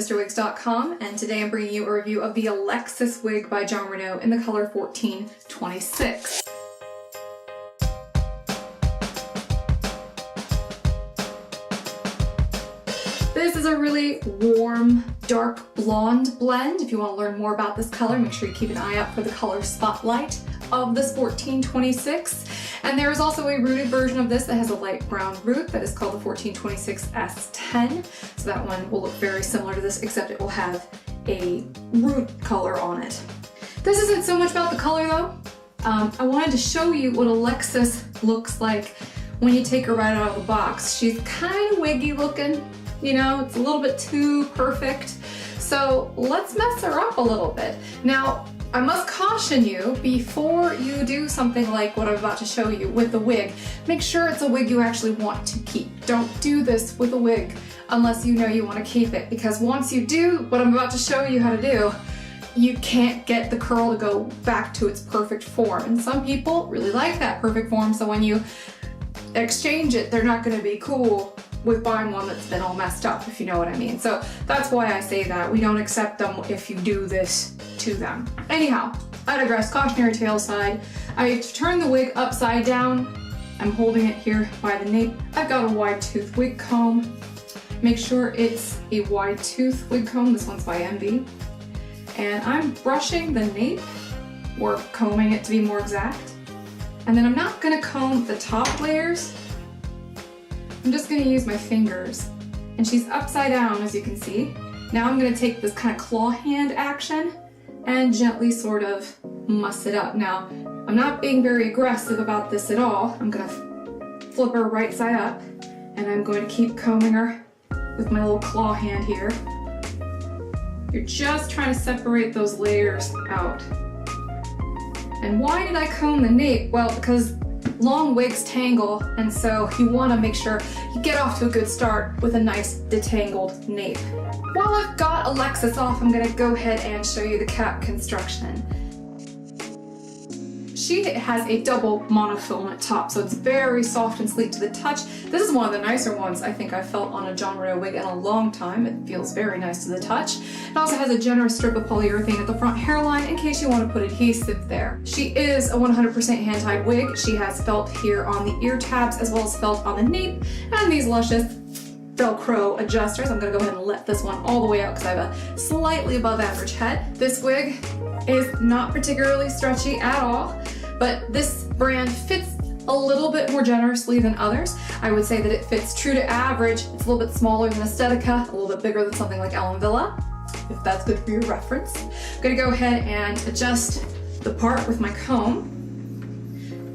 CysterWigs.com, and today I'm bringing you a review of the Alexis wig by Jon Renau in the color 1426. This is a really warm, dark blonde blend. If you want to learn more about this color, make sure you keep an eye out for the color spotlight of this 1426. And there is also a rooted version of this that has a light brown root that is called the 1426 S10. So that one will look very similar to this, except it will have a root color on it. This isn't so much about the color though. I wanted to show you what Alexis looks like when you take her right out of the box. She's kind of wiggy looking, you know, it's a little bit too perfect. So let's mess her up a little bit. Now, I must caution you, before you do something like what I'm about to show you with the wig, make sure it's a wig you actually want to keep. Don't do this with a wig unless you know you want to keep it, because once you do what I'm about to show you how to do, you can't get the curl to go back to its perfect form. And some people really like that perfect form, so when you exchange it, they're not going to be cool with buying one that's been all messed up, if you know what I mean. So that's why I say that. We don't accept them if you do this to them. Anyhow, I digress. Cautionary tale aside, I turn the wig upside down. I'm holding it here by the nape. I've got a wide tooth wig comb. Make sure it's a wide tooth wig comb. This one's by Envy. And I'm brushing the nape, or combing it to be more exact. And then I'm not gonna comb the top layers. I'm just gonna use my fingers. And she's upside down, as you can see. Now I'm gonna take this kind of claw hand action and gently sort of muss it up. Now, I'm not being very aggressive about this at all. I'm gonna flip her right side up, and I'm going to keep combing her with my little claw hand here. You're just trying to separate those layers out. And why did I comb the nape? Well, because long wigs tangle, and so you want to make sure you get off to a good start with a nice detangled nape. While I've got Alexis off, I'm going to go ahead and show you the cap construction. She has a double monofilament top, so it's very soft and sleek to the touch. This is one of the nicer ones I think I've felt on a Jon Renau wig in a long time. It feels very nice to the touch. It also has a generous strip of polyurethane at the front hairline in case you want to put adhesive there. She is a 100% hand-tied wig. She has felt here on the ear tabs as well as felt on the nape, and these luscious Velcro adjusters. I'm going to go ahead and let this one all the way out because I have a slightly above average head. This wig is not particularly stretchy at all, but this brand fits a little bit more generously than others. I would say that it fits true to average. It's a little bit smaller than Estetica, a little bit bigger than something like Ellen Villa, if that's good for your reference. I'm gonna go ahead and adjust the part with my comb.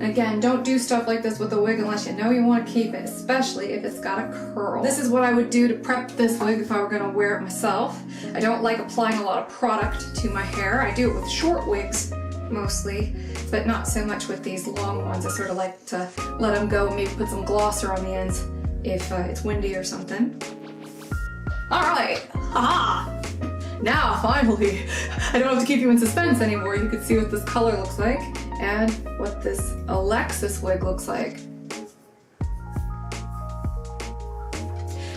And again, don't do stuff like this with a wig unless you know you want to keep it, especially if it's got a curl. This is what I would do to prep this wig if I were going to wear it myself. I don't like applying a lot of product to my hair. I do it with short wigs mostly, but not so much with these long ones. I sort of like to let them go, maybe put some glosser on the ends if it's windy or something. All right, aha! Now, finally, I don't have to keep you in suspense anymore. You can see what this color looks like and what this Alexis wig looks like.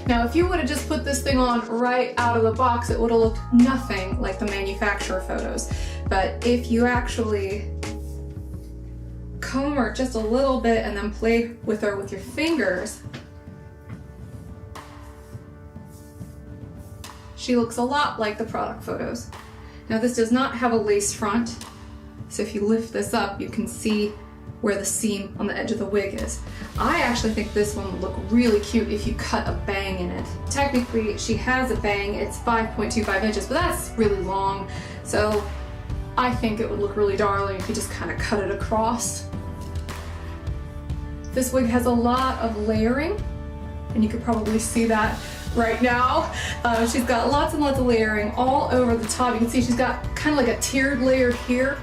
Now, if you would have just put this thing on right out of the box, it would have looked nothing like the manufacturer photos. But if you actually comb her just a little bit and then play with her with your fingers, she looks a lot like the product photos. Now, this does not have a lace front, so if you lift this up, you can see where the seam on the edge of the wig is. I actually think this one would look really cute if you cut a bang in it. Technically, she has a bang. It's 5.25 inches, but that's really long, so I think it would look really darling if you just kind of cut it across. This wig has a lot of layering, and you could probably see that right now. She's got lots and lots of layering all over the top. You can see she's got kind of like a tiered layer here,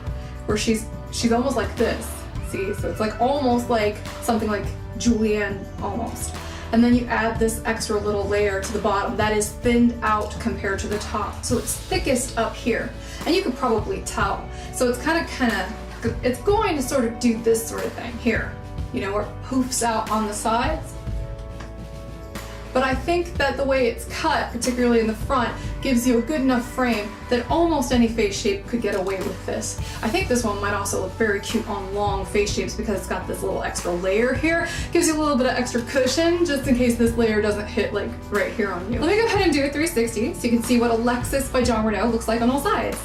where she's almost like this. See, so it's like almost like something like Julienne almost. And then you add this extra little layer to the bottom that is thinned out compared to the top. So it's thickest up here, and you could probably tell. So it's kind of, it's going to sort of do this sort of thing here, you know, where it poofs out on the sides. but I think that the way it's cut, particularly in the front, gives you a good enough frame that almost any face shape could get away with this. I think this one might also look very cute on long face shapes because it's got this little extra layer here. Gives you a little bit of extra cushion just in case this layer doesn't hit like right here on you. Let me go ahead and do a 360 so you can see what Alexis by Jon Renau looks like on all sides.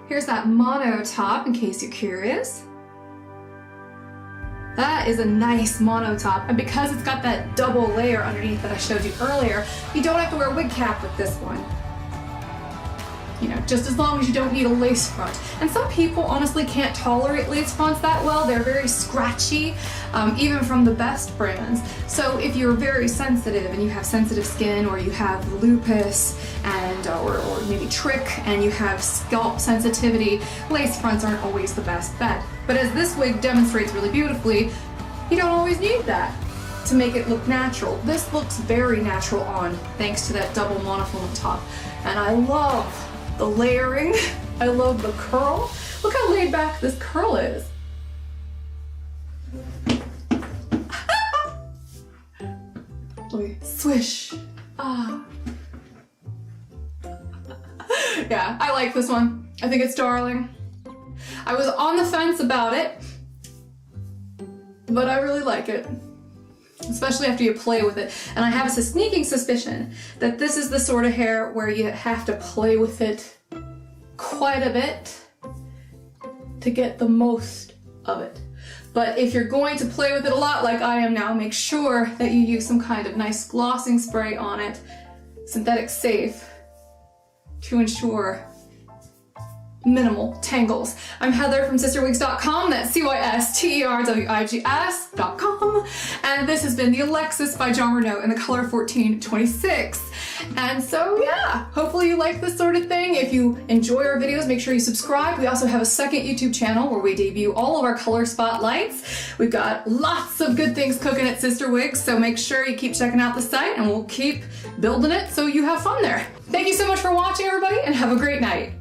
Here's that mono top in case you're curious. That is a nice mono top, and because it's got that double layer underneath that I showed you earlier, you don't have to wear a wig cap with this one. You know, just as long as you don't need a lace front. And some people honestly can't tolerate lace fronts that well. They're very scratchy, even from the best brands. So if you're very sensitive and you have sensitive skin, or you have lupus and or maybe trick and you have scalp sensitivity, lace fronts aren't always the best bet. But as this wig demonstrates really beautifully, you don't always need that to make it look natural. This looks very natural on, thanks to that double monofilament top. And I love the layering. I love the curl. Look how laid back this curl is. Swish. Ah. Yeah, I like this one. I think it's darling. I was on the fence about it, but I really like it. Especially after you play with it. And I have a sneaking suspicion that this is the sort of hair where you have to play with it quite a bit to get the most of it. But if you're going to play with it a lot like I am now, make sure that you use some kind of nice glossing spray on it, synthetic safe, to ensure minimal tangles. I'm Heather from CysterWigs.com, that's CysterWigs.com, and this has been the Alexis by Jon Renau in the color 1426. And so yeah, hopefully you like this sort of thing. If you enjoy our videos, make sure you subscribe. We also have a second YouTube channel where we debut all of our color spotlights. We've got lots of good things cooking at CysterWigs, so make sure you keep checking out the site and we'll keep building it so you have fun there. Thank you so much for watching, everybody, and have a great night.